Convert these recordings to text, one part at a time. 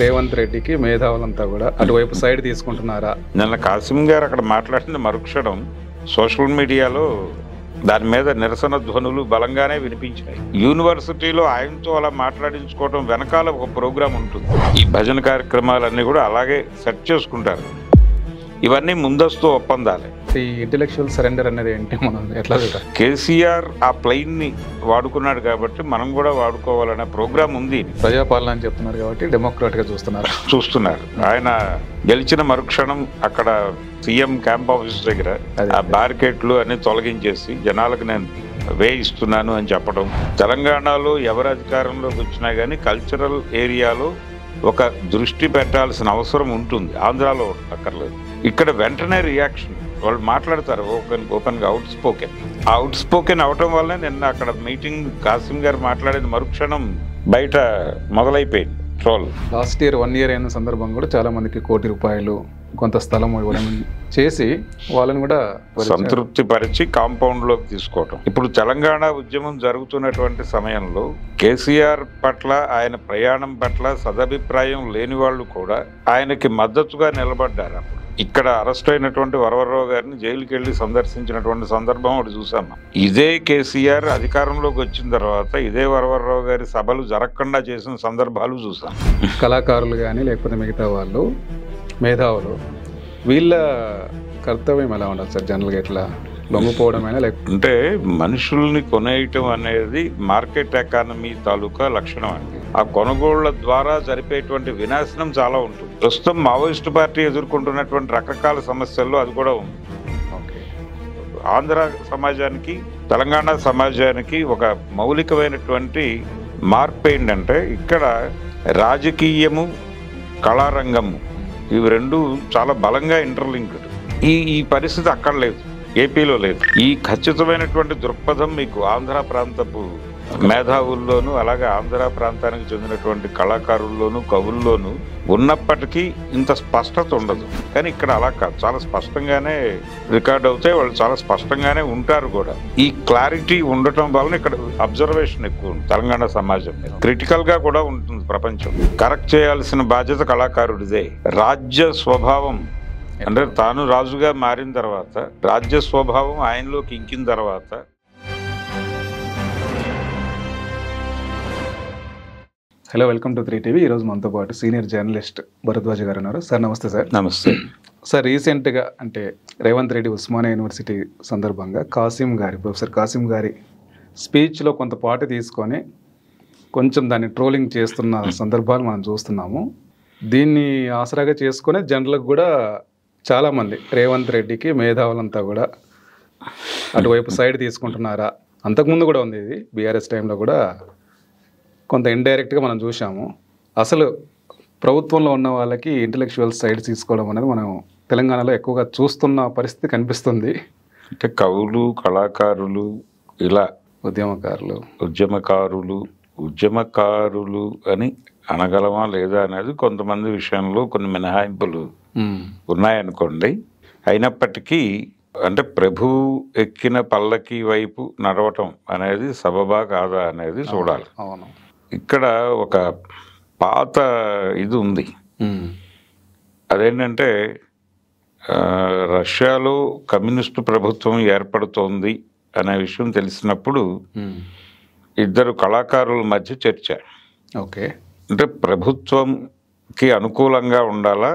రేవంత్ రెడ్డికి మేధావులంతా కూడా అటువైపు సైడ్ తీసుకుంటున్నారా? నిన్న కాసిం గారు అక్కడ మాట్లాడిన మరుక్షణం సోషల్ మీడియాలో దాని మీద నిరసన ధ్వనులు బలంగానే వినిపించాయి. యూనివర్సిటీలో ఆయనతో అలా మాట్లాడించుకోవడం వెనకాల ఒక ప్రోగ్రాం ఉంటుంది. ఈ భజన కార్యక్రమాలన్నీ కూడా అలాగే సెట్ చేసుకుంటారు. ఇవన్నీ ముందస్తు ఒప్పందాలే. ఈ ఇంటెలెక్చువల్ సరెండర్ అనేది ఏంటి, మనం ఎట్లా చూద్దాం? కేసీఆర్ ఆ ప్లెయిన్ ని వాడుకున్నాడు కాబట్టి మనం కూడా వాడుకోవాలనే ప్రోగ్రాం ఉంది. ప్రజాపాలన అని చెప్తున్నారు కాబట్టి డెమోక్రాట్ గా చూస్తున్నారు. ఆయన గెలిచిన మరుక్షణం అక్కడ సీఎం క్యాంప్ ఆఫీస్ దగ్గర ఆ బ్యారికేడ్లు అన్ని తొలగించేసి జనాలకు నేను వే ఇస్తున్నాను అని చెప్పడం. తెలంగాణలో ఎవరు అధికారంలోకి వచ్చినా కానీ కల్చరల్ ఏరియాలో ఒక దృష్టి పెట్టాల్సిన అవసరం ఉంటుంది. ఆంధ్రాలో అక్కర్లేదు. ఇక్కడ వెంటనే రియాక్షన్, వాళ్ళు మాట్లాడతారు ఓపెన్గా అవుట్ స్పోకెన్ అవటం వల్ల నిన్న అక్కడ మీటింగ్ కాసిం గారు మాట్లాడిన మరుక్షణం బయట మొదలైపోయింది ట్రోల్. లాస్ట్ ఇయర్ 1 year అయిన సందర్భం కూడా చాలా మందికి ₹1 కోటి కొంత స్థలం ఇవ్వడం చేసి వాళ్ళని కూడా సంతృప్తి పరిచి కాంపౌండ్ లోకి తీసుకోవటం. ఇప్పుడు తెలంగాణ ఉద్యమం జరుగుతున్నటువంటి సమయంలో కేసీఆర్ పట్ల, ఆయన ప్రయాణం పట్ల సదభిప్రాయం లేని వాళ్ళు కూడా ఆయనకి మద్దతుగా నిలబడ్డారు. అప్పుడు ఇక్కడ అరెస్ట్ అయినటువంటి వరవరరావు గారిని జైలుకి వెళ్ళి సందర్శించినటువంటి సందర్భం ఒకటి చూసాం. ఇదే కేసీఆర్ అధికారంలోకి వచ్చిన తర్వాత ఇదే వరవరరావు గారి సభలు జరగకుండా చేసిన సందర్భాలు చూసాం. కళాకారులు కానీ లేకపోతే మిగతా వాళ్ళు మేధావులు వీళ్ళ కర్తవ్యం ఎలా ఉండాలి సార్? జనరల్గా ఎట్లా లొంగిపోవడమైనా లేకపోతే మనుషుల్ని కొనేయటం అనేది మార్కెట్ ఎకానమీ తాలూకా లక్షణం అండి. ఆ కొనుగోళ్ల ద్వారా జరిపేటువంటి వినాశనం చాలా ఉంటుంది. ప్రస్తుతం మావోయిస్టు పార్టీ ఎదుర్కొంటున్నటువంటి రకరకాల సమస్యల్లో అది కూడా ఉంది. ఆంధ్ర సమాజానికి, తెలంగాణ సమాజానికి ఒక మౌలికమైనటువంటి మార్పు ఏంటంటే ఇక్కడ రాజకీయము, కళారంగము ఇవి రెండు చాలా బలంగా ఇంటర్లింక్డ్. ఈ పరిస్థితి అక్కడ లేదు, ఏపీలో లేదు. ఈ ఖచ్చితమైనటువంటి దృక్పథం మీకు ఆంధ్ర ప్రాంతపు మేధావుల్లోనూ అలాగే ఆంధ్ర ప్రాంతానికి చెందినటువంటి కళాకారుల్లోనూ కవుల్లోనూ ఉన్నప్పటికీ ఇంత స్పష్టత ఉండదు. కానీ ఇక్కడ అలా కాదు, చాలా స్పష్టంగానే రికార్డ్ అవుతాయి, వాళ్ళు చాలా స్పష్టంగానే ఉంటారు కూడా. ఈ క్లారిటీ ఉండటం వలన ఇక్కడ అబ్జర్వేషన్ ఎక్కువ ఉంది. తెలంగాణ సమాజం మీద క్రిటికల్ గా కూడా ఉంటుంది. ప్రపంచం కరెక్ట్ చేయాల్సిన బాధ్యత కళాకారుడిదే. రాజ్య స్వభావం అంటే తాను రాజుగా మారిన తర్వాత, రాజ్య స్వభావం ఆయనలోకి ఇంకిన తర్వాత హలో, వెల్కమ్ టు 3TV. ఈరోజు మనతో పాటు సీనియర్ జర్నలిస్ట్ భరద్వాజ్ గారు ఉన్నారు. సార్ నమస్తే. సార్ నమస్తే సార్. రీసెంట్గా అంటే రేవంత్ రెడ్డి ఉస్మానియా యూనివర్సిటీ సందర్భంగా ప్రొఫెసర్ కాసిం గారి స్పీచ్లో కొంత పాటు తీసుకొని కొంచెం దాన్ని ట్రోలింగ్ చేస్తున్న సందర్భాలు మనం చూస్తున్నాము. దీన్ని ఆసరాగా చేసుకునే జనరల్కి కూడా చాలామంది రేవంత్ రెడ్డికి మేధావులంతా కూడా అటువైపు సైడ్ తీసుకుంటున్నారా? అంతకుముందు కూడా ఉంది, ఇది బీఆర్ఎస్ టైంలో కూడా కొంత ఇండైరెక్ట్గా మనం చూసాము. అసలు ప్రభుత్వంలో ఉన్న వాళ్ళకి ఇంటెలెక్చువల్ సైడ్ తీసుకోవడం అనేది మనం తెలంగాణలో ఎక్కువగా చూస్తున్న పరిస్థితి కనిపిస్తుంది. అంటే కవులు, కళాకారులు, ఇలా ఉద్యమకారులు అని అనగలమా లేదా అనేది కొంతమంది విషయంలో కొన్ని మినహాయింపులు ఉన్నాయనుకోండి. అయినప్పటికీ అంటే ప్రభు ఎక్కిన పల్లకి వైపు నడవటం అనేది సబబా కాదా అనేది చూడాలి. ఇక్కడ ఒక పాత ఇది ఉంది. అదేంటంటే రష్యాలో కమ్యూనిస్టు ప్రభుత్వం ఏర్పడుతోంది అనే విషయం తెలిసినప్పుడు ఇద్దరు కళాకారుల మధ్య చర్చ. అంటే ప్రభుత్వంకి అనుకూలంగా ఉండాలా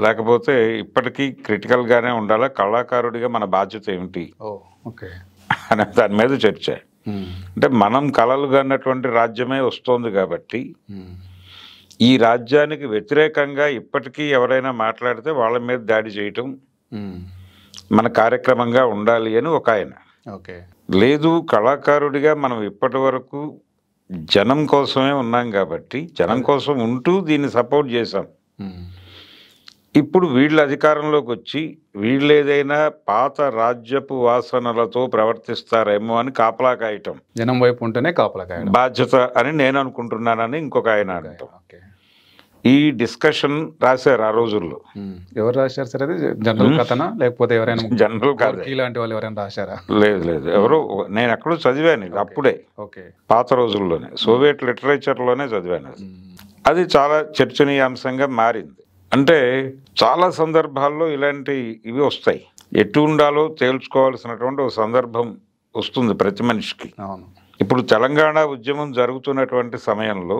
లేకపోతే ఇప్పటికీ క్రిటికల్గానే ఉండాలా, కళాకారుడిగా మన బాధ్యత ఏమిటి అనే దాని మీద చర్చ. అంటే మనం కళలుగా అన్నటువంటి రాజ్యమే వస్తోంది కాబట్టి ఈ రాజ్యానికి వ్యతిరేకంగా ఇప్పటికీ ఎవరైనా మాట్లాడితే వాళ్ళ మీద దాడి చేయటం మన కార్యక్రమంగా ఉండాలి అని ఒక ఆయన. లేదు, కళాకారుడిగా మనం ఇప్పటి వరకు జనం కోసమే ఉన్నాం కాబట్టి జనం కోసం ఉంటూ దీన్ని సపోర్ట్ చేశాం. ఇప్పుడు వీళ్ళ అధికారంలోకి వచ్చి వీళ్ళు ఏదైనా పాత రాజ్యపు వాసనలతో ప్రవర్తిస్తారేమో అని కాపలా కాయటం, జనం వైపు ఉంటేనే కాపలా కాయటం బాధ్యత అని నేను అనుకుంటున్నానని ఇంకొక ఆయన అనటం. ఈ డిస్కషన్ రాశారు ఆ రోజుల్లో. ఎవరు రాశారు సార్? అది జనరల్ కథనా లేకపోతే ఎవరైనా జనరల్ కథ ఇలాంటి వాళ్ళు ఎవరైనా రాశారా? లేదు, ఎవరో నేను ఎక్కడో చదివాను ఇది అప్పుడే, పాత రోజుల్లోనే సోవియట్ లిటరేచర్లోనే చదివాను. అది చాలా చర్చనీయాంశంగా మారింది. అంటే చాలా సందర్భాల్లో ఇలాంటి ఇవి వస్తాయి. ఎటు ఉండాలో తేల్చుకోవాల్సినటువంటి ఒక సందర్భం వస్తుంది ప్రతి మనిషికి. ఇప్పుడు తెలంగాణ ఉద్యమం జరుగుతున్నటువంటి సమయంలో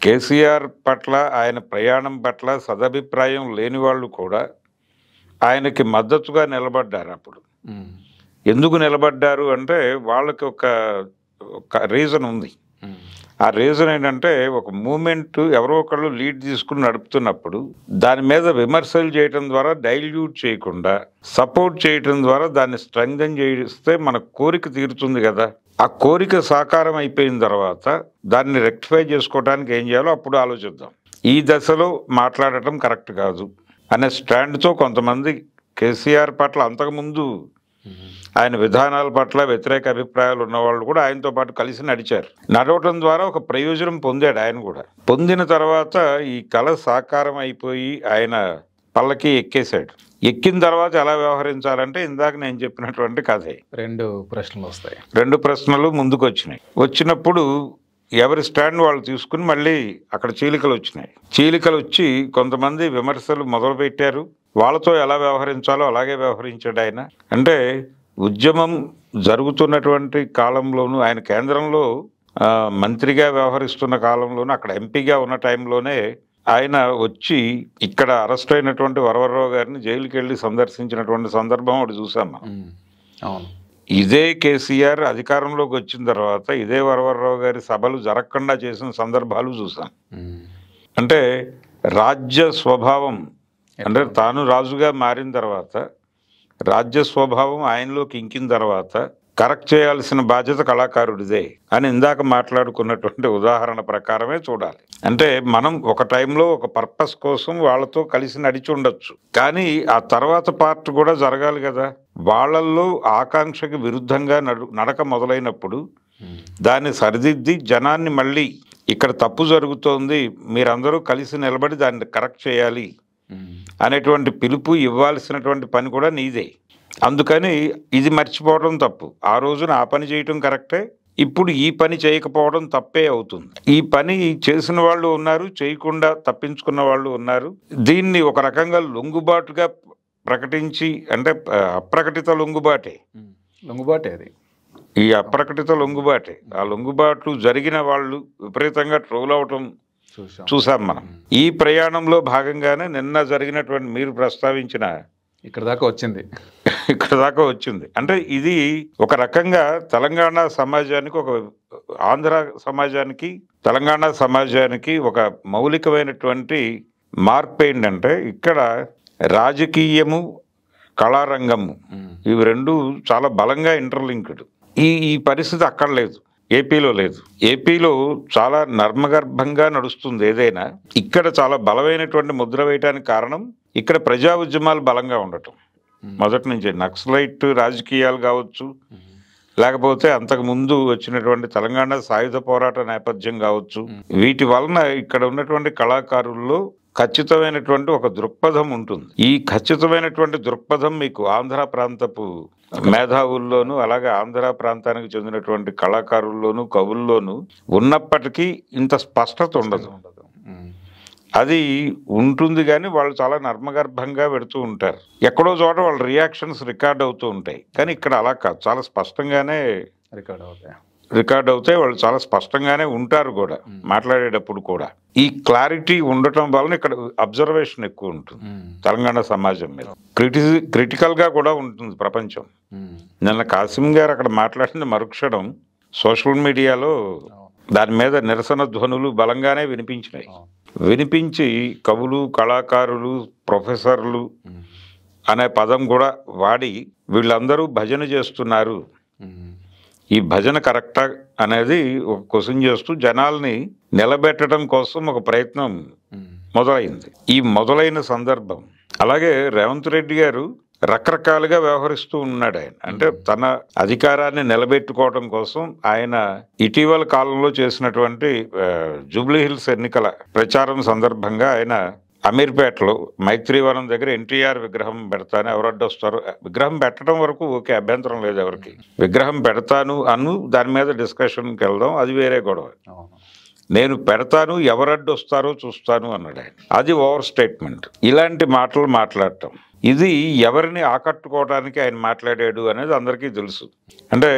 కేసీఆర్ పట్ల, ఆయన ప్రయాణం పట్ల సదభిప్రాయం లేని వాళ్ళు కూడా ఆయనకి మద్దతుగా నిలబడ్డారు. అప్పుడు ఎందుకు నిలబడ్డారు అంటే వాళ్ళకి ఒక రీజన్ ఉంది. ఆ రీజన్ ఏంటంటే, ఒక మూమెంట్ ఎవరో ఒకళ్ళు లీడ్ తీసుకుని నడుపుతున్నప్పుడు దాని మీద విమర్శలు చేయటం ద్వారా డైల్యూట్ చేయకుండా సపోర్ట్ చేయటం ద్వారా దాన్ని స్ట్రెంగ్థెన్ చేస్తే మన కోరిక తీరుతుంది కదా. ఆ కోరిక సాకారం అయిపోయిన తర్వాత దాన్ని రెక్టిఫై చేసుకోవడానికి ఏం చేయాలో అప్పుడు ఆలోచిద్దాం. ఈ దశలో మాట్లాడటం కరెక్ట్ కాదు అనే స్టాండ్తో కొంతమంది కేసీఆర్ పట్ల అంతకుముందు ఆయన విధానాల పట్ల వ్యతిరేక అభిప్రాయాలు ఉన్నవాళ్ళు కూడా ఆయనతో పాటు కలిసి నడవటం ద్వారా ఒక ప్రయోజనం పొందాడు. ఆయన కూడా పొందిన తర్వాత ఈ కళ సాకారం అయిపోయి ఆయన పల్లకి ఎక్కేశాడు. ఎక్కిన తర్వాత ఎలా వ్యవహరించాలంటే ఇందాక నేను చెప్పినటువంటి కథే. రెండు ప్రశ్నలు ముందుకు వచ్చినప్పుడు ఎవరి స్టాండ్ వాళ్ళు తీసుకుని మళ్ళీ అక్కడ చీలికలు వచ్చినాయి. చీలికలు వచ్చి కొంతమంది విమర్శలు మొదలుపెట్టారు. వాళ్ళతో ఎలా వ్యవహరించాలో అలాగే వ్యవహరించాడు ఆయన. అంటే ఉద్యమం జరుగుతున్నటువంటి కాలంలోనూ, ఆయన కేంద్రంలో మంత్రిగా వ్యవహరిస్తున్న కాలంలోనూ, అక్కడ ఎంపీగా ఉన్న టైంలోనే ఆయన వచ్చి ఇక్కడ అరెస్ట్ అయినటువంటి వరవరరావు గారిని జైలుకి వెళ్ళి సందర్శించినటువంటి సందర్భం ఒకటి చూసాం మనం. ఇదే కేసీఆర్ అధికారంలోకి వచ్చిన తర్వాత ఇదే వరవరరావు గారి సభలు జరగకుండా చేసిన సందర్భాలు చూసాం. అంటే రాజ్య స్వభావం, అంటే తాను రాజుగా మారిన తర్వాత రాజ్య స్వభావం ఆయనలోకి ఇంకిన తర్వాత కరెక్ట్ చేయాల్సిన బాధ్యత కళాకారుడిదే అని ఇందాక మాట్లాడుకున్నటువంటి ఉదాహరణ ప్రకారమే చూడాలి. అంటే మనం ఒక టైంలో ఒక పర్పస్ కోసం వాళ్ళతో కలిసి నడిచి ఉండొచ్చు, కానీ ఆ తర్వాత పార్ట్ కూడా జరగాలి కదా. వాళ్ళల్లో ఆకాంక్షకి విరుద్ధంగా నడక మొదలైనప్పుడు దాన్ని సరిదిద్ది జనాన్ని మళ్ళీ ఇక్కడ తప్పు జరుగుతోంది, మీరందరూ కలిసి నిలబడి దాన్ని కరెక్ట్ చేయాలి అనేటువంటి పిలుపు ఇవ్వాల్సినటువంటి పని కూడా నీదే. అందుకని ఇది మర్చిపోవడం తప్పు. ఆ రోజున ఆ పని చేయటం కరెక్టే, ఇప్పుడు ఈ పని చేయకపోవడం తప్పే అవుతుంది. ఈ పని చేసిన వాళ్ళు ఉన్నారు, చేయకుండా తప్పించుకున్న వాళ్ళు ఉన్నారు. దీన్ని ఒక రకంగా లొంగుబాటుగా ప్రకటించి, అంటే అప్రకటిత లొంగుబాటే అది, ఈ అప్రకటిత లొంగుబాటే. ఆ లొంగుబాట్లు జరిగిన వాళ్ళు విపరీతంగా ట్రోల్ అవటం చూసాం మనం. ఈ ప్రయాణంలో భాగంగానే నిన్న జరిగినటువంటి మీరు ప్రస్తావించిన ఇక్కడ దాకా వచ్చింది. అంటే ఇది ఒక రకంగా తెలంగాణ సమాజానికి, ఒక ఆంధ్ర సమాజానికి, తెలంగాణ సమాజానికి ఒక మౌలికమైనటువంటి మార్పు ఏంటంటే, ఇక్కడ రాజకీయము, కళారంగము ఇవి రెండు చాలా బలంగా ఇంటర్లింక్డ్. ఈ పరిస్థితి అక్కడ లేదు, ఏపీలో లేదు. ఏపీలో చాలా నర్మగర్భంగా నడుస్తుంది ఏదైనా. ఇక్కడ చాలా బలమైనటువంటి ముద్ర వేయడానికి కారణం ఇక్కడ ప్రజా ఉద్యమాలు బలంగా ఉండటం. మొదటి నుంచి నక్సలైట్ రాజకీయాలు కావచ్చు, లేకపోతే అంతకు ముందు వచ్చినటువంటి తెలంగాణ సాయుధ పోరాట నేపథ్యం కావచ్చు, వీటి వలన ఇక్కడ ఉన్నటువంటి కళాకారుల్లో ఖచ్చితమైనటువంటి ఒక దృక్పథం ఉంటుంది. ఈ ఖచ్చితమైనటువంటి దృక్పథం మీకు ఆంధ్ర ప్రాంతపు మేధావుల్లోనూ, అలాగే ఆంధ్ర ప్రాంతానికి చెందినటువంటి కళాకారుల్లోనూ, కవుల్లోనూ ఉన్నప్పటికీ ఇంత స్పష్టత ఉండదు. అది ఉంటుంది కానీ వాళ్ళు చాలా నర్మగర్భంగా పెడుతూ ఉంటారు. ఎక్కడో చోట వాళ్ళ రియాక్షన్స్ రికార్డ్ అవుతూ ఉంటాయి, కానీ ఇక్కడ అలా కాదు, చాలా స్పష్టంగానే రికార్డ్ అవుతాయి. వాళ్ళు చాలా స్పష్టంగానే ఉంటారు కూడా మాట్లాడేటప్పుడు కూడా. ఈ క్లారిటీ ఉండటం వలన ఇక్కడ అబ్జర్వేషన్ ఎక్కువ ఉంటుంది తెలంగాణ సమాజం మీద. క్రిటికల్గా కూడా ఉంటుంది ప్రపంచం. నిన్న కాసిం గారు అక్కడ మాట్లాడిన మరుక్షణం సోషల్ మీడియాలో దాని మీద నిరసన ధ్వనులు బలంగానే వినిపించి కవులు, కళాకారులు, ప్రొఫెసర్లు అనే పదం కూడా వాడి వీళ్ళందరూ భజన చేస్తున్నారు, ఈ భజన కరెక్టా అనేది ఒక క్వశ్చన్ చేస్తూ జనాల్ని నిలబెట్టడం కోసం ఒక ప్రయత్నం మొదలైంది. ఈ మొదలైన సందర్భం, అలాగే రేవంత్ రెడ్డి గారు రకరకాలుగా వ్యవహరిస్తూ ఉన్నాడు. ఆయన అంటే తన అధికారాన్ని నిలబెట్టుకోవడం కోసం ఆయన ఇటీవల కాలంలో చేసినటువంటి జూబ్లీ హిల్స్ ఎన్నికల ప్రచారం సందర్భంగా ఆయన అమీర్పేటలో మైత్రివనం దగ్గర ఎన్టీఆర్ విగ్రహం పెడతాను, ఎవరు అడ్డొస్తారు, విగ్రహం పెట్టడం వరకు ఓకే, అభ్యంతరం లేదు ఎవరికి, విగ్రహం పెడతాను దాని మీద డిస్కషన్కి వెళ్దాం, అది వేరే గొడవ. నేను పెడతాను, ఎవరడ్డు వస్తారో చూస్తాను అన్నాడు ఆయన. అది ఓవర్ స్టేట్మెంట్. ఇలాంటి మాటలు మాట్లాడటం, ఇది ఎవరిని ఆకట్టుకోవడానికి ఆయన మాట్లాడాడు అనేది అందరికీ తెలుసు. అంటే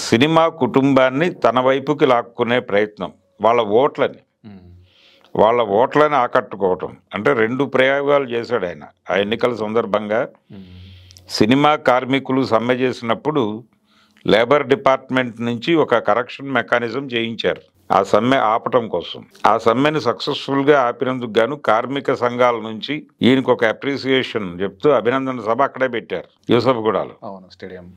సినిమా కుటుంబాన్ని తన వైపుకి లాక్కునే ప్రయత్నం, వాళ్ళ ఓట్లని ఆకట్టుకోవటం. అంటే 2 ప్రయోగాలు చేశాడు ఆయన ఆ ఎన్నికల సందర్భంగా. సినిమా కార్మికులు సమ్మె చేసినప్పుడు లేబర్ డిపార్ట్మెంట్ నుంచి ఒక కరెక్షన్ మెకానిజం చేయించారు ఆ సమ్మె ఆపటం కోసం. ఆ సమ్మెని సక్సెస్ఫుల్గా ఆపినందుకు గాను కార్మిక సంఘాల నుంచి ఈయనకు ఒక అప్రిసియేషన్ చెప్తూ అభినందన సభ అక్కడే పెట్టారు, యూసఫ్గూడలో స్టేడియం.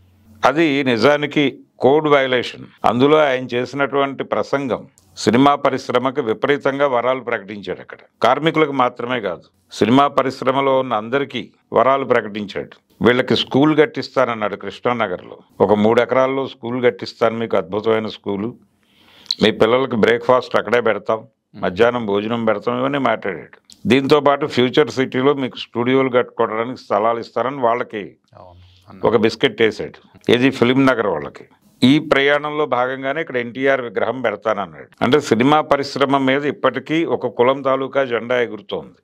అది నిజానికి కోడ్ వైలేషన్. అందులో ఆయన చేసినటువంటి ప్రసంగం సినిమా పరిశ్రమకు విపరీతంగా వరాలు ప్రకటించాడు. అక్కడ కార్మికులకు మాత్రమే కాదు, సినిమా పరిశ్రమలో ఉన్న అందరికీ వరాలు ప్రకటించాడు. వీళ్ళకి స్కూల్ కట్టిస్తానన్నాడు కృష్ణానగర్లో. ఒక 3 ఎకరాల్లో స్కూల్ కట్టిస్తాను, మీకు అద్భుతమైన స్కూలు, మీ పిల్లలకి బ్రేక్ఫాస్ట్ అక్కడే పెడతాం, మధ్యాహ్నం భోజనం పెడతాం, ఇవన్నీ మాట్లాడాడు. దీంతో పాటు ఫ్యూచర్ సిటీలో మీకు స్టూడియోలు కట్టుకోవడానికి స్థలాలు ఇస్తారని వాళ్ళకి ఒక బిస్కెట్ వేసాడు. ఇది ఫిలిం నగర్ వాళ్ళకి. ఈ ప్రయాణంలో భాగంగానే ఇక్కడ ఎన్టీఆర్ విగ్రహం పెడతానన్నాడు. అంటే సినిమా పరిశ్రమ మీద ఇప్పటికీ ఒక కులం తాలూకా జెండా ఎగురుతోంది,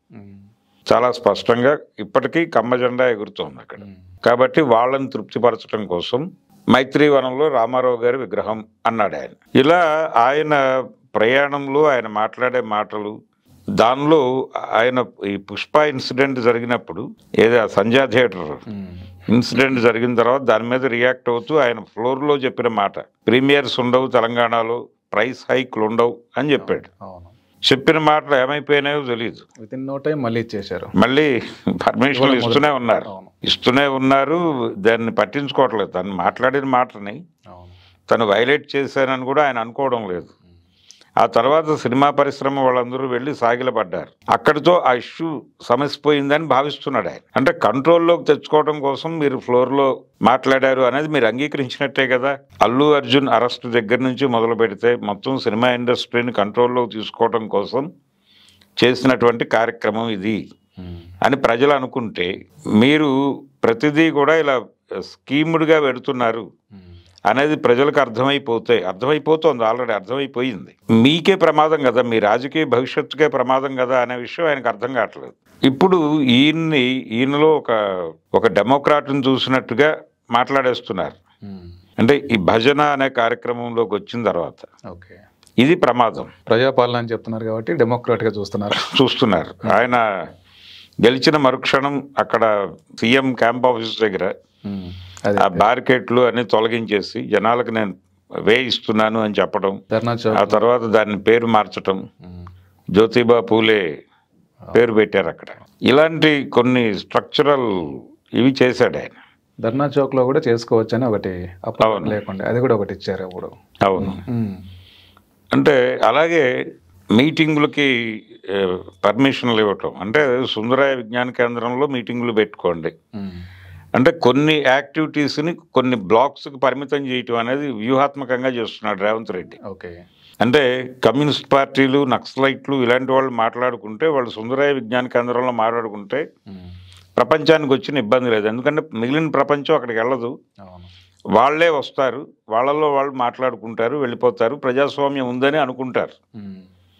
చాలా స్పష్టంగా ఇప్పటికీ కమ్మ జెండా ఎగురుతోంది అక్కడ. కాబట్టి వాళ్ళని తృప్తిపరచడం కోసం మైత్రీవనంలో రామారావు గారి విగ్రహం అన్నాడు ఆయన. ఇలా ఆయన ప్రయాణంలో ఆయన మాట్లాడే మాటలు, దానిలో ఆయన ఈ పుష్ప ఇన్సిడెంట్ జరిగినప్పుడు, ఏదో సంధ్యా థియేటర్ ఇన్సిడెంట్ జరిగిన తర్వాత దాని మీద రియాక్ట్ అవుతూ ఆయన ఫ్లోర్లో చెప్పిన మాట, ప్రీమియర్స్ ఉండవు తెలంగాణలో, ప్రైస్ హైక్లు ఉండవు అని చెప్పాడు. చెప్పిన మాటలు ఏమైపోయినాయో తెలియదు. వితిన్ నో టైం మళ్ళీ ఇచ్చేశారు, మళ్ళీ పర్మిషన్లు ఇస్తూనే ఉన్నారు. దాన్ని పట్టించుకోవట్లేదు. తను మాట్లాడిన మాటని తను వైలేట్ చేశానని కూడా ఆయన అనుకోవడం లేదు. ఆ తర్వాత సినిమా పరిశ్రమ వాళ్ళందరూ వెళ్ళి సాగిలపడ్డారు. అక్కడితో ఆ ఇష్యూ సమసిపోయిందని భావిస్తున్నాడు ఆయన. అంటే కంట్రోల్లోకి తెచ్చుకోవడం కోసం మీరు ఫ్లోర్లో మాట్లాడారు అనేది మీరు అంగీకరించినట్టే కదా. అల్లు అర్జున్ అరెస్ట్ దగ్గర నుంచి మొదలు పెడితే మొత్తం సినిమా ఇండస్ట్రీని కంట్రోల్లోకి తీసుకోవడం కోసం చేసినటువంటి కార్యక్రమం ఇది అని ప్రజలు అనుకుంటే, మీరు ప్రతిదీ కూడా ఇలా స్కీమ్డ్గా పెడుతున్నారు అనేది ప్రజలకు అర్థమైపోతుంది, ఆల్రెడీ అర్థమైపోయింది. మీకే ప్రమాదం కదా, మీ రాజకీయ భవిష్యత్తుకే ప్రమాదం కదా అనే విషయం ఆయనకు అర్థం కావట్లేదు. ఇప్పుడు ఈయనలో ఒక డెమోక్రాట్ని చూసినట్టుగా మాట్లాడేస్తున్నారు. అంటే ఈ భజన అనే కార్యక్రమంలోకి వచ్చిన తర్వాత ఇది ప్రమాదం. ప్రజాపాలన అని చెప్తున్నారు కాబట్టి డెమోక్రాట్గా చూస్తున్నారు. ఆయన గెలిచిన మరుక్షణం అక్కడ సీఎం క్యాంప్ ఆఫీస్ దగ్గర ఆ బ్యారికేడ్లు అన్ని తొలగించేసి జనాలకు నేను వే ఇస్తున్నాను అని చెప్పడం, ఆ తర్వాత దాని పేరు మార్చడం, జ్యోతిబా పూలే పేరు పెట్టారు అక్కడ. ఇలాంటి కొన్ని స్ట్రక్చరల్ ఇవి చేశాడు ఆయన. ధర్నా చౌక్ లో కూడా చేసుకోవచ్చు అని ఒకటి లేకుండా అది కూడా ఒకటి ఇచ్చారు అప్పుడు. అవును. అంటే అలాగే మీటింగులకి పర్మిషన్లు ఇవ్వటం. అంటే సుందరయ్య విజ్ఞాన కేంద్రంలో మీటింగులు పెట్టుకోండి అంటే కొన్ని యాక్టివిటీస్ని కొన్ని బ్లాక్స్కి పరిమితం చేయటం అనేది వ్యూహాత్మకంగా చేస్తున్నాడు రేవంత్ రెడ్డి. అంటే కమ్యూనిస్ట్ పార్టీలు, నక్సలైట్లు ఇలాంటి వాళ్ళు మాట్లాడుకుంటే, వాళ్ళు సుందరయ్య విజ్ఞాన కేంద్రంలో మాట్లాడుకుంటే ప్రపంచానికి వచ్చిన ఇబ్బంది లేదు. ఎందుకంటే మిగిలిన ప్రపంచం అక్కడికి వెళ్ళదు, వాళ్లే వస్తారు, వాళ్ళల్లో వాళ్ళు మాట్లాడుకుంటారు, వెళ్ళిపోతారు, ప్రజాస్వామ్యం ఉందని అనుకుంటారు.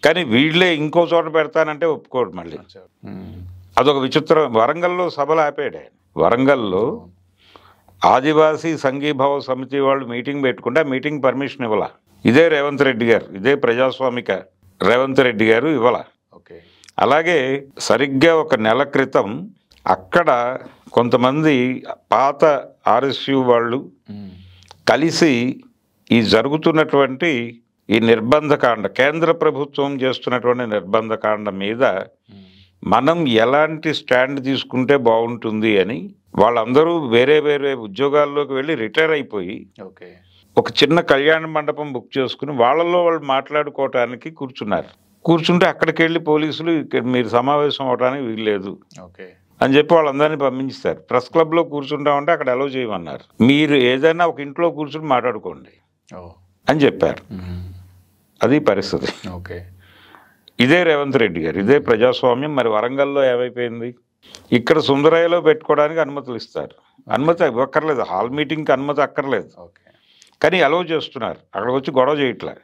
కానీ వీళ్ళే ఇంకో చోట పెడతానంటే ఒప్పుకోడు. మళ్ళీ అదొక విచిత్రం. వరంగల్లో సభలు ఆపాడు. వరంగల్లో ఆదివాసీ సంఘీభావ సమితి వాళ్ళు మీటింగ్ పెట్టుకుంటే ఆ మీటింగ్ పర్మిషన్ ఇవ్వాల. ఇదే రేవంత్ రెడ్డి గారు, ఇదే ప్రజాస్వామిక రేవంత్ రెడ్డి గారు ఇవ్వాల. అలాగే సరిగ్గా 1 నెల క్రితం అక్కడ కొంతమంది పాత ఆర్ఎస్యు వాళ్ళు కలిసి ఈ జరుగుతున్నటువంటి ఈ నిర్బంధకాండ, కేంద్ర ప్రభుత్వం చేస్తున్నటువంటి నిర్బంధకాండ మీద మనం ఎలాంటి స్టాండ్ తీసుకుంటే బాగుంటుంది అని వాళ్ళందరూ వేరే వేరే ఉద్యోగాల్లోకి వెళ్ళి రిటైర్ అయిపోయి ఒక చిన్న కళ్యాణ మండపం బుక్ చేసుకుని వాళ్ళల్లో వాళ్ళు మాట్లాడుకోవటానికి కూర్చుంటే అక్కడికి వెళ్ళి పోలీసులు మీరు సమావేశం అవడానికి వీల్లేదు అని చెప్పి వాళ్ళందరినీ పంపించారు. ప్రెస్ క్లబ్లో కూర్చుంటామంటే అక్కడ అలౌ చేయమన్నారు. మీరు ఏదైనా ఒక ఇంట్లో కూర్చుని మాట్లాడుకోండి అని చెప్పారు. అది పరిస్థితి. ఇదే రేవంత్ రెడ్డి గారు, ఇదే ప్రజాస్వామ్యం. మరి వరంగల్లో ఏమైపోయింది? ఇక్కడ సుందరయ్యలో పెట్టుకోవడానికి అనుమతులు ఇస్తారు, అనుమతి ఇవ్వక్కర్లేదు, హాల్ మీటింగ్కి అనుమతి అక్కర్లేదు, కానీ అలౌ చేస్తున్నారు. అక్కడికి వచ్చి గొడవ చేయట్లే.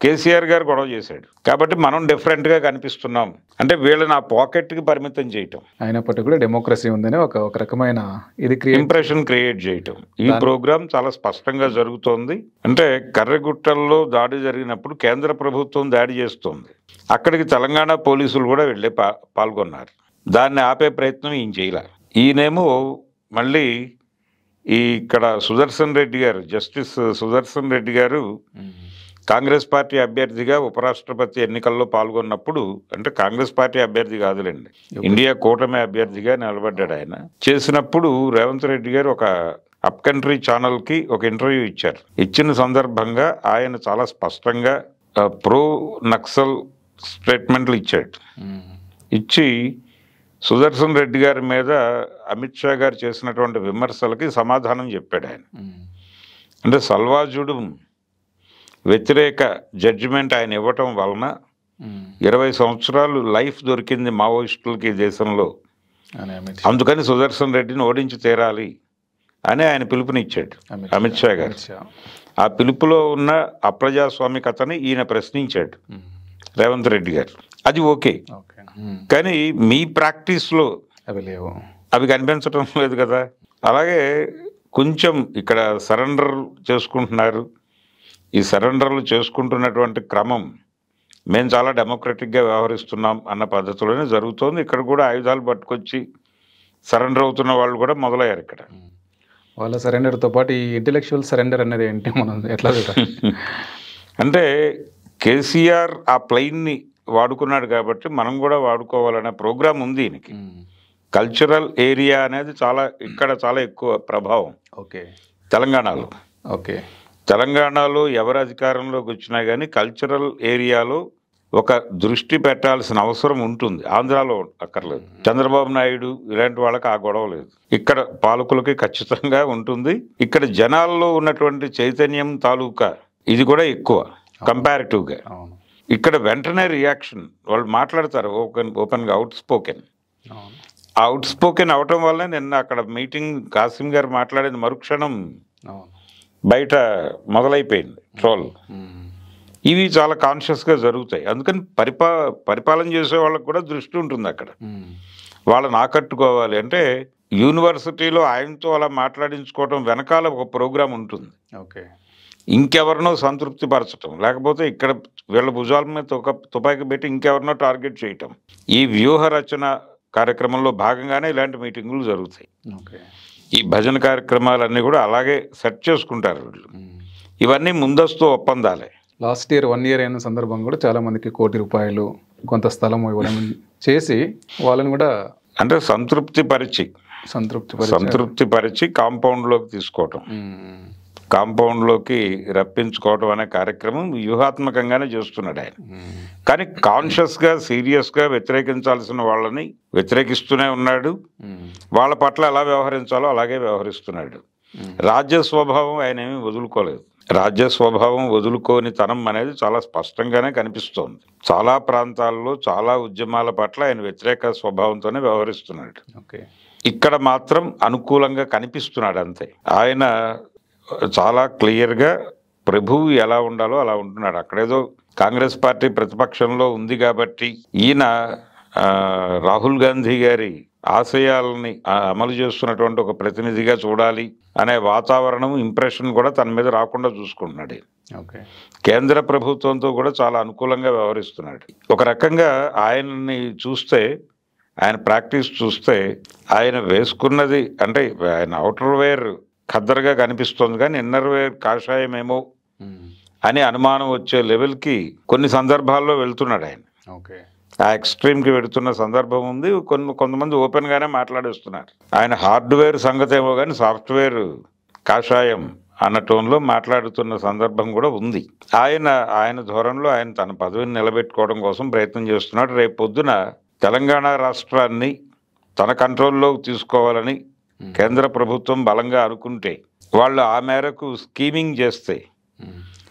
కేసీఆర్ గారు గొడవ చేశాడు. కాబట్టి మనం డిఫరెంట్గా కనిపిస్తున్నాం అంటే వీళ్ళని ఆ పాకెట్కి పరిమితం చేయటం, అయినప్పటికీ కూడా డెమోక్రసీ ఉందని ఒక రకమైన ఇది ఇంప్రెషన్ క్రియేట్ చేయటం. ఈ ప్రోగ్రాం చాలా స్పష్టంగా జరుగుతోంది. అంటే కర్రెగుట్టల్లో దాడి జరిగినప్పుడు కేంద్ర ప్రభుత్వం దాడి చేస్తోంది, అక్కడికి తెలంగాణ పోలీసులు కూడా వెళ్ళి పాల్గొన్నారు. దాన్ని ఆపే ప్రయత్నం ఈయన చేయలే. ఈయనేమో మళ్ళీ ఇక్కడ సుదర్శన్ రెడ్డి గారు, జస్టిస్ సుదర్శన్ రెడ్డి గారు కాంగ్రెస్ పార్టీ అభ్యర్థిగా ఉపరాష్ట్రపతి ఎన్నికల్లో పాల్గొన్నప్పుడు, అంటే కాంగ్రెస్ పార్టీ అభ్యర్థి కాదులేండి, ఇండియా కూటమి అభ్యర్థిగా నిలబడ్డాడు. ఆయన చేసినప్పుడు రేవంత్ రెడ్డి గారు ఒక అప్ కంట్రీ ఛానల్కి ఒక ఇంటర్వ్యూ ఇచ్చారు. ఇచ్చిన సందర్భంగా ఆయన చాలా స్పష్టంగా ప్రో నక్సల్ స్టేట్మెంట్లు ఇచ్చాడు. ఇచ్చి సుదర్శన్ రెడ్డి గారి మీద అమిత్ షా గారు చేసినటువంటి విమర్శలకి సమాధానం చెప్పాడు ఆయన. అంటే సల్వాజుడు వ్యతిరేక జడ్జిమెంట్ ఆయన ఇవ్వటం వలన 20 సంవత్సరాలు లైఫ్ దొరికింది మావోయిస్టులకి దేశంలో, అందుకని సుదర్శన్ రెడ్డిని ఓడించి తీరాలి అని ఆయన పిలుపునిచ్చాడు అమిత్ షా గారు. ఆ పిలుపులో ఉన్న అప్రజాస్వామికతని ఈయన ప్రశ్నించాడు రేవంత్ రెడ్డి గారు. అది ఓకే, కానీ మీ ప్రాక్టీస్లో అవి కనిపించటం లేదు కదా. అలాగే కొంచెం ఇక్కడ సరెండర్ చేసుకుంటున్నారు. ఈ సరెండర్లు చేసుకుంటున్నటువంటి క్రమం మేము చాలా డెమోక్రటిక్గా వ్యవహరిస్తున్నాం అన్న పద్ధతిలోనే జరుగుతోంది. ఇక్కడ కూడా ఆయుధాలు పట్టుకొచ్చి సరెండర్ అవుతున్న వాళ్ళు కూడా మొదలయ్యారు ఇక్కడ. వాళ్ళ సరెండర్తో పాటు ఈ ఇంటెలెక్చువల్ సరెండర్ అనేది ఏంటి, మనం ఎట్లా అంటే కేసీఆర్ ఆ ప్లెయిన్ని వాడుకున్నాడు కాబట్టి మనం కూడా వాడుకోవాలనే ప్రోగ్రాం ఉంది ఈయనకి. కల్చరల్ ఏరియా అనేది ఇక్కడ చాలా ఎక్కువ ప్రభావం. ఓకే, తెలంగాణలో. ఓకే, తెలంగాణలో ఎవరు అధికారంలోకి వచ్చినా కానీ కల్చరల్ ఏరియాలో ఒక దృష్టి పెట్టాల్సిన అవసరం ఉంటుంది. ఆంధ్రాలో అక్కర్లేదు. చంద్రబాబు నాయుడు ఇలాంటి వాళ్ళకి ఆ గొడవ లేదు. ఇక్కడ పాలకులకి ఖచ్చితంగా ఉంటుంది. ఇక్కడ జనాల్లో ఉన్నటువంటి చైతన్యం తాలూకా ఇది కూడా ఎక్కువ కంపారిటివ్గా. ఇక్కడ వెంటనే రియాక్షన్, వాళ్ళు మాట్లాడతారు ఓపెన్గా, అవుట్ స్పోకెన్ అవటం వల్లనే నిన్న అక్కడ మీటింగ్ కాసిం గారు మాట్లాడేది మరుక్షణం బయట మొదలైపోయింది ట్రోల్. ఇవి చాలా కాన్షియస్గా జరుగుతాయి. అందుకని పరిపాలన చేసే వాళ్ళకి కూడా దృష్టి ఉంటుంది అక్కడ. వాళ్ళని ఆకట్టుకోవాలి అంటే యూనివర్సిటీలో ఆయనతో అలా మాట్లాడించుకోవడం వెనకాల ఒక ప్రోగ్రాం ఉంటుంది. ఓకే, ఇంకెవరినో సంతృప్తి పరచటం, లేకపోతే ఇక్కడ వీళ్ళ భుజాల మీద తుపాకీ పెట్టి ఇంకెవరినో టార్గెట్ చేయటం, ఈ వ్యూహ రచన కార్యక్రమంలో భాగంగానే ఇలాంటి మీటింగులు జరుగుతాయి. ఈ భజన కార్యక్రమాలన్నీ కూడా అలాగే సెట్ చేసుకుంటారు వీళ్ళు. ఇవన్నీ ముందస్తు ఒప్పందాలే. లాస్ట్ ఇయర్ 1 year అయిన సందర్భం కూడా చాలా మందికి ₹1 కోటి కొంత స్థలం ఇవ్వడం చేసి వాళ్ళని కూడా అంటే సంతృప్తి పరిచి కాంపౌండ్లోకి తీసుకోవటం, కాంపౌండ్లోకి రప్పించుకోవటం అనే కార్యక్రమం వ్యూహాత్మకంగానే చేస్తున్నాడు ఆయన. కానీ కాన్షియస్గా సీరియస్గా వ్యతిరేకించాల్సిన వాళ్ళని వ్యతిరేకిస్తూనే ఉన్నాడు. వాళ్ళ పట్ల ఎలా వ్యవహరించాలో అలాగే వ్యవహరిస్తున్నాడు. రాజ్య స్వభావం ఆయన ఏమీ వదులుకోలేదు. రాజ్య స్వభావం వదులుకోని తనం అనేది చాలా స్పష్టంగానే కనిపిస్తోంది. చాలా ప్రాంతాల్లో చాలా ఉద్యమాల పట్ల ఆయన వ్యతిరేక స్వభావంతోనే వ్యవహరిస్తున్నాడు. ఇక్కడ మాత్రం అనుకూలంగా కనిపిస్తున్నాడు అంతే. ఆయన చాలా క్లియర్గా ప్రభువు ఎలా ఉండాలో అలా ఉంటున్నాడు. అక్కడేదో కాంగ్రెస్ పార్టీ ప్రతిపక్షంలో ఉంది కాబట్టి ఈయన రాహుల్ గాంధీ గారి ఆశయాలని అమలు చేస్తున్నటువంటి ఒక ప్రతినిధిగా చూడాలి అనే వాతావరణం, ఇంప్రెషన్ కూడా తన మీద రాకుండా చూసుకుంటున్నాడు. కేంద్ర ప్రభుత్వంతో కూడా చాలా అనుకూలంగా వ్యవహరిస్తున్నాడు. ఒక రకంగా ఆయన్ని చూస్తే, ఆయన ప్రాక్టీస్ చూస్తే, ఆయన వేసుకున్నది అంటే ఆయన అవుటర్ వేర్ ఖద్దరుగా కనిపిస్తుంది కానీ ఇన్నర్ వేర్ కాషాయమేమో అని అనుమానం వచ్చే లెవెల్కి కొన్ని సందర్భాల్లో వెళ్తున్నాడు ఆయన. ఆ ఎక్స్ట్రీమ్కి వెళుతున్న సందర్భం ఉంది. కొంతమంది ఓపెన్గానే మాట్లాడేస్తున్నారు. ఆయన హార్డ్వేర్ సంగతి ఏమో కానీ సాఫ్ట్వేర్ కాషాయం అన్న టోన్లో మాట్లాడుతున్న సందర్భం కూడా ఉంది. ఆయన ధోరణిలో ఆయన తన పదవిని నిలబెట్టుకోవడం కోసం ప్రయత్నం చేస్తున్నాడు. రేపు పొద్దున తెలంగాణ రాష్ట్రాన్ని తన కంట్రోల్లోకి తీసుకోవాలని కేంద్ర ప్రభుత్వం బలంగా అనుకుంటే, వాళ్ళు ఆ మేరకు స్కీమింగ్ చేస్తే,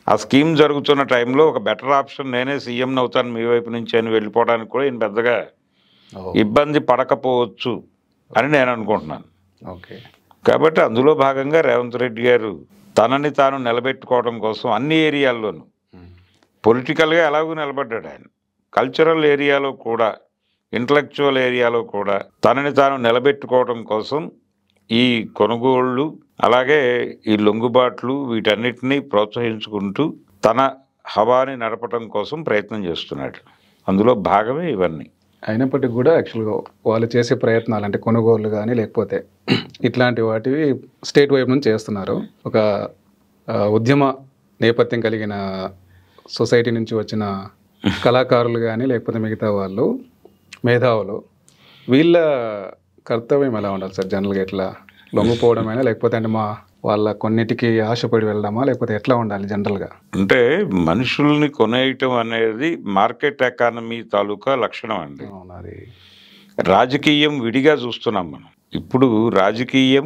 ఆ స్కీమ్ జరుగుతున్న టైంలో ఒక బెటర్ ఆప్షన్ నేనే సీఎంని అవుతాను మీ వైపు నుంచి అని వెళ్ళిపోవడానికి కూడా ఈయన పెద్దగా ఇబ్బంది పడకపోవచ్చు అని నేను అనుకుంటున్నాను. కాబట్టి అందులో భాగంగా రేవంత్ రెడ్డి గారు తనని తాను నిలబెట్టుకోవడం కోసం అన్ని ఏరియాల్లోనూ పొలిటికల్గా ఎలాగూ నిలబడ్డాడు ఆయన. కల్చరల్ ఏరియాలో కూడా, ఇంటలెక్చువల్ ఏరియాలో కూడా తనని తాను నిలబెట్టుకోవడం కోసం ఈ కొనుగోళ్ళు అలాగే ఈ లొంగుబాట్లు వీటన్నిటినీ ప్రోత్సహించుకుంటూ తన హవాని నడపడం కోసం ప్రయత్నం చేస్తున్నాడు. అందులో భాగమే ఇవన్నీ. అయినప్పటికీ కూడా యాక్చువల్గా వాళ్ళు చేసే ప్రయత్నాలు అంటే కొనుగోళ్ళు కానీ లేకపోతే ఇట్లాంటి వాటివి స్టేట్ వైపు నుంచి చేస్తున్నారు. ఒక ఉద్యమ నేపథ్యం కలిగిన సొసైటీ నుంచి వచ్చిన కళాకారులు కానీ లేకపోతే మిగతా వాళ్ళు మేధావులు వీళ్ళ కర్తవ్యం ఎలా ఉండాలి సార్? జనరల్గా ఎట్లా లొంగిపోవడమైనా లేకపోతే అంటే వాళ్ళ కొన్నిటికి ఆశపడి వెళ్ళడమా లేకపోతే ఎట్లా ఉండాలి జనరల్గా? అంటే మనుషుల్ని కొనేయటం అనేది మార్కెట్ ఎకానమీ తాలూకా లక్షణం అండి. అది రాజకీయం విడిగా చూస్తున్నాం మనం. ఇప్పుడు రాజకీయం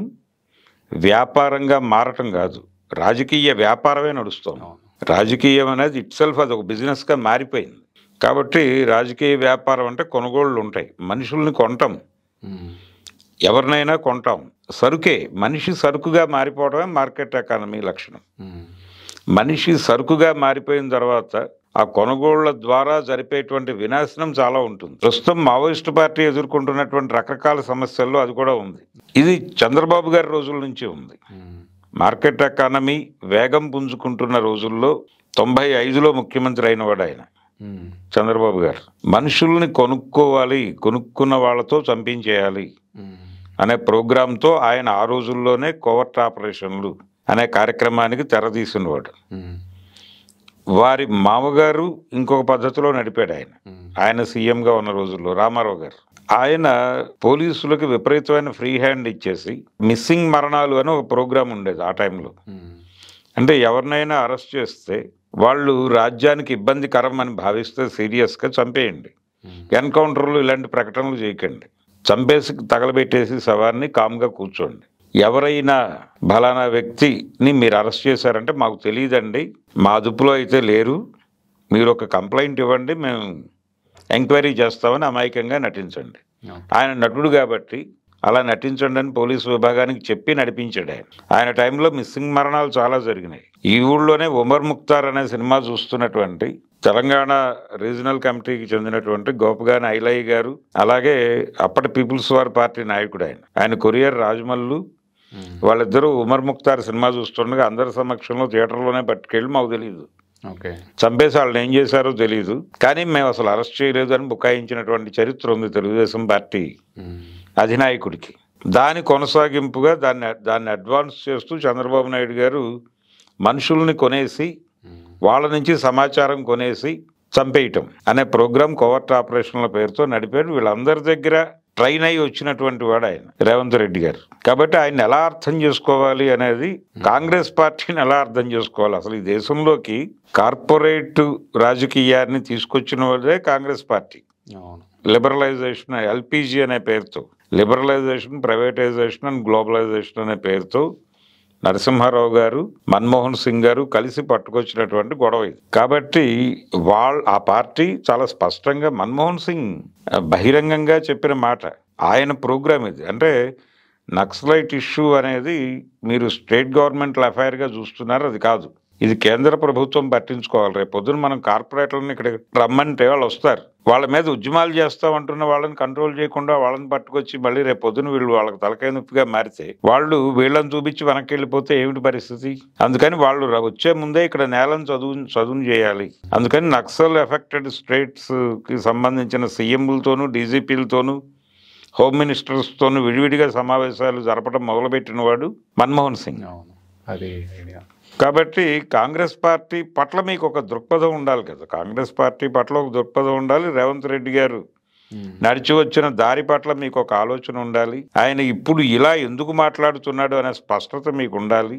వ్యాపారంగా మారటం కాదు, రాజకీయ వ్యాపారమే నడుస్తుంది. రాజకీయం అనేది ఇట్ సెల్ఫ్ అది ఒక బిజినెస్గా మారిపోయింది. కాబట్టి రాజకీయ వ్యాపారం అంటే కొనుగోళ్ళు ఉంటాయి. మనుషుల్ని కొంటాం, ఎవరినైనా కొంటాం. సరుకే, మనిషి సరుకుగా మారిపోవడమే మార్కెట్ ఎకానమీ లక్షణం. మనిషి సరుకుగా మారిపోయిన తర్వాత ఆ కొనుగోళ్ల ద్వారా జరిపేటువంటి వినాశనం చాలా ఉంటుంది. ప్రస్తుతం మావోయిస్టు పార్టీ ఎదుర్కొంటున్నటువంటి రకరకాల సమస్యల్లో అది కూడా ఉంది. ఇది చంద్రబాబు గారి రోజుల నుంచి ఉంది. మార్కెట్ ఎకానమీ వేగం పుంజుకుంటున్న రోజుల్లో 95లో ముఖ్యమంత్రి అయినవాడు ఆయన చంద్రబాబు గారు. మనుషుల్ని కొనుక్కోవాలి, కొనుక్కున్న వాళ్ళతో చంపించేయాలి అనే ప్రోగ్రాంతో ఆయన ఆ రోజుల్లోనే కోవర్ట్ ఆపరేషన్లు అనే కార్యక్రమానికి తెరదీసినవాడు. వారి మామగారు ఇంకొక పద్ధతిలో నడిపాడు ఆయన సీఎంగా ఉన్న రోజుల్లో రామారావు గారు. ఆయన పోలీసులకు విపరీతమైన ఫ్రీ హ్యాండ్ ఇచ్చేసి మిస్సింగ్ మరణాలు అని ఒక ప్రోగ్రాం ఉండేది ఆ టైంలో. అంటే ఎవరినైనా అరెస్ట్ చేస్తే వాళ్ళు రాజ్యానికి ఇబ్బందికరం అని భావిస్తే సీరియస్గా చంపేయండి, ఎన్కౌంటర్లు ఇలాంటి ప్రకటనలు చేయకండి, చంపేసి తగలబెట్టేసి శవాన్ని కామ్గా కూర్చోండి. ఎవరైనా బలానా వ్యక్తిని మీరు అరెస్ట్ చేశారంటే మాకు తెలియదండి, మా అదుపులో అయితే లేరు, మీరు ఒక కంప్లైంట్ ఇవ్వండి, మేము ఎంక్వైరీ చేస్తామని అమాయకంగా నటించండి. ఆయన నటుడు కాబట్టి అలా నటించండి అని పోలీసు విభాగానికి చెప్పి నడిపించాడు ఆయన టైంలో మిస్సింగ్ మరణాలు చాలా జరిగినాయి. ఈ ఊళ్ళోనే ఉమర్ ముక్తార్ అనే సినిమా చూస్తున్నటువంటి తెలంగాణ రీజనల్ కమిటీకి చెందినటువంటి గోపగాని ఐలయ్య గారు, అలాగే అప్పటి పీపుల్స్ వార్ పార్టీ నాయకుడు ఆయన కొరియర్ రాజమల్లు, వాళ్ళిద్దరూ ఉమర్ ముక్తార్ సినిమా చూస్తుండగా అందరి సమక్షంలో థియేటర్లోనే పట్టుకెళ్ళి మాకు తెలియదు, చంపేసి వాళ్ళని ఏం చేశారో తెలియదు, కానీ మేము అసలు అరెస్ట్ చేయలేదు అని బుకాయించినటువంటి చరిత్ర ఉంది తెలుగుదేశం పార్టీ అధినాయకుడికి. దాని కొనసాగింపుగా దాన్ని అడ్వాన్స్ చేస్తూ చంద్రబాబు నాయుడు గారు మనుషుల్ని కొనేసి వాళ్ళ నుంచి సమాచారం కొనేసి చంపేయటం అనే ప్రోగ్రాం కోవర్ట్ ఆపరేషన్ల పేరుతో నడిపాడు. వీళ్ళందరి దగ్గర ట్రైన్ అయ్యి వచ్చినటువంటి వాడు ఆయన రేవంత్ రెడ్డి గారు. కాబట్టి ఆయన ఎలా అర్థం చేసుకోవాలి అనేది, కాంగ్రెస్ పార్టీని ఎలా అర్థం చేసుకోవాలి, అసలు ఈ దేశంలోకి కార్పొరేట్ రాజకీయాన్ని తీసుకొచ్చిన వాళ్ళే కాంగ్రెస్ పార్టీ. లిబరలైజేషన్, ఎల్పిజి అనే పేరుతో లిబరలైజేషన్, ప్రైవేటైజేషన్ అండ్ గ్లోబలైజేషన్ అనే పేరుతో నరసింహారావు గారు, మన్మోహన్ సింగ్ గారు కలిసి పట్టుకొచ్చినటువంటి గొడవ ఇది. కాబట్టి ఆ పార్టీ చాలా స్పష్టంగా మన్మోహన్ సింగ్ బహిరంగంగా చెప్పిన మాట, ఆయన ప్రోగ్రామ్ ఇది. అంటే నక్సలైట్ ఇష్యూ అనేది మీరు స్టేట్ గవర్నమెంట్ అఫైర్గా చూస్తున్నారు, అది కాదు, ఇది కేంద్ర ప్రభుత్వం పట్టించుకోవాలి. రేపు పొద్దున మనం కార్పొరేట్లను ఇక్కడ రమ్మంటే వాళ్ళు వస్తారు, వాళ్ళ మీద ఉద్యమాలు చేస్తామంటున్న వాళ్ళని కంట్రోల్ చేయకుండా వాళ్ళని పట్టుకొచ్చి మళ్ళీ రేపు పొద్దున వీళ్ళు వాళ్ళకి తలకాయ నొప్పిగా మారితే వాళ్ళు వీళ్ళని చూపించి వెనక్కి వెళ్ళిపోతే ఏమిటి పరిస్థితి? అందుకని వాళ్ళు వచ్చే ముందే ఇక్కడ నేలను చదువును చేయాలి. అందుకని నక్సల్ ఎఫెక్టెడ్ స్టేట్స్కి సంబంధించిన సీఎంలతోనూ డీజీపీలతోనూ హోమ్ మినిస్టర్స్తోనూ విడివిడిగా సమావేశాలు జరపడం మొదలుపెట్టిన వాడు మన్మోహన్ సింగ్. కాబట్టి కాంగ్రెస్ పార్టీ పట్ల మీకు ఒక దృక్పథం ఉండాలి కదా, కాంగ్రెస్ పార్టీ పట్ల ఒక దృక్పథం ఉండాలి. రేవంత్ రెడ్డి గారు నడిచి వచ్చిన దారి పట్ల మీకు ఒక ఆలోచన ఉండాలి. ఆయన ఇప్పుడు ఇలా ఎందుకు మాట్లాడుతున్నాడు అనే స్పష్టత మీకు ఉండాలి.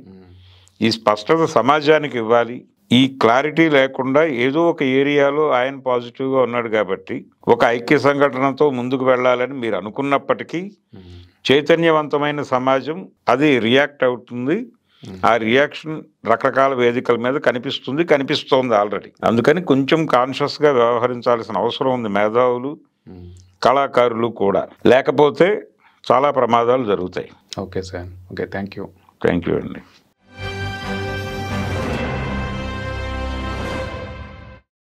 ఈ స్పష్టత సమాజానికి ఇవ్వాలి. ఈ క్లారిటీ లేకుండా ఏదో ఒక ఏరియాలో ఆయన పాజిటివ్గా ఉన్నాడు కాబట్టి ఒక ఐక్య సంఘటనతో ముందుకు వెళ్ళాలని మీరు అనుకున్నప్పటికీ చైతన్యవంతమైన సమాజం అది రియాక్ట్ అవుతుంది. ఆ రియాక్షన్ రకరకాల వేదికల మీద కనిపిస్తోంది ఆల్రెడీ. అందుకని కొంచెం కాన్షియస్గా వ్యవహరించాల్సిన అవసరం ఉంది మేధావులు, కళాకారులు కూడా, లేకపోతే చాలా ప్రమాదాలు జరుగుతాయి. Okay sir, okay, thank you అండి.